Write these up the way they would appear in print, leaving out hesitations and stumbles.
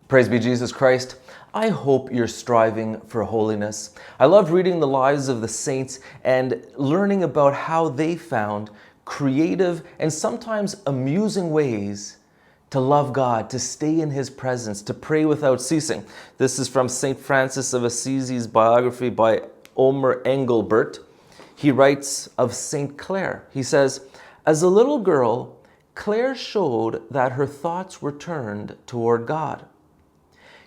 Praise be Jesus Christ. I hope you're striving for holiness. I love reading the lives of the saints and learning about how they found creative and sometimes amusing ways to love God, to stay in His presence, to pray without ceasing. This is from St. Francis of Assisi's biography by Omer Engelbert. He writes of St. Clare. He says, as a little girl, Clare showed that her thoughts were turned toward God.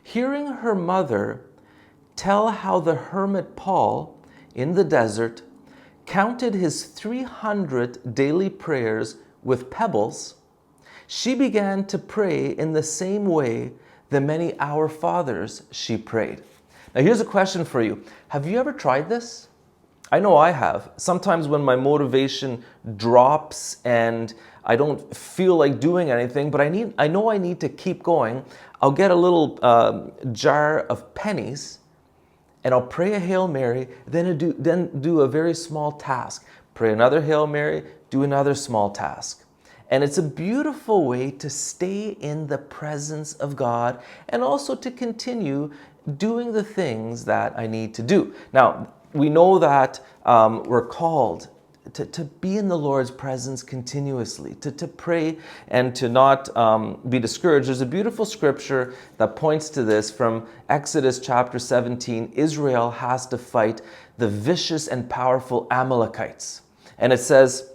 Hearing her mother tell how the hermit Paul in the desert counted his 300 daily prayers with pebbles, she began to pray in the same way the many Our Fathers she prayed. Now here's a question for you. Have you ever tried this? I know I have. Sometimes when my motivation drops and I don't feel like doing anything, but I know I need to keep going, I'll get a little jar of pennies and I'll pray a Hail Mary, then do a very small task. Pray another Hail Mary, do another small task. And it's a beautiful way to stay in the presence of God and also to continue doing the things that I need to do. Now, we know that we're called to be in the Lord's presence continuously, to pray and to not be discouraged. There's a beautiful scripture that points to this from Exodus chapter 17. Israel has to fight the vicious and powerful Amalekites. And it says,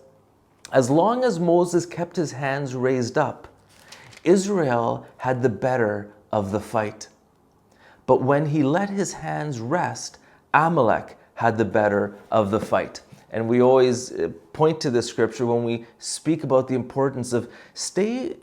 as long as Moses kept his hands raised up, Israel had the better of the fight. But when he let his hands rest, Amalek had the better of the fight. And we always point to this scripture when we speak about the importance of stay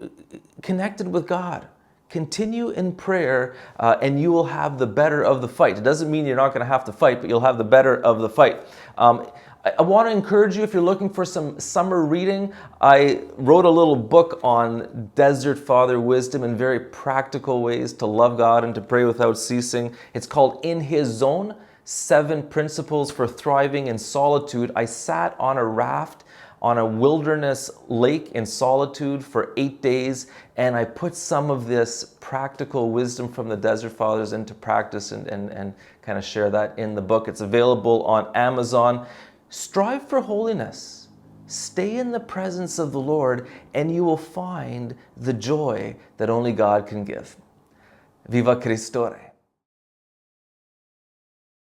connected with God. Continue in prayer and you will have the better of the fight. It doesn't mean you're not going to have to fight, but you'll have the better of the fight. I want to encourage you, if you're looking for some summer reading, I wrote a little book on Desert Father wisdom and very practical ways to love God and to pray without ceasing. It's called In His Zone, 7 Principles for Thriving in Solitude. I sat on a raft on a wilderness lake in Solitude for 8 days, and I put some of this practical wisdom from the Desert Fathers into practice and kind of share that in the book. It's available on Amazon. Strive for holiness. Stay in the presence of the Lord, and you will find the joy that only God can give. Viva Christore!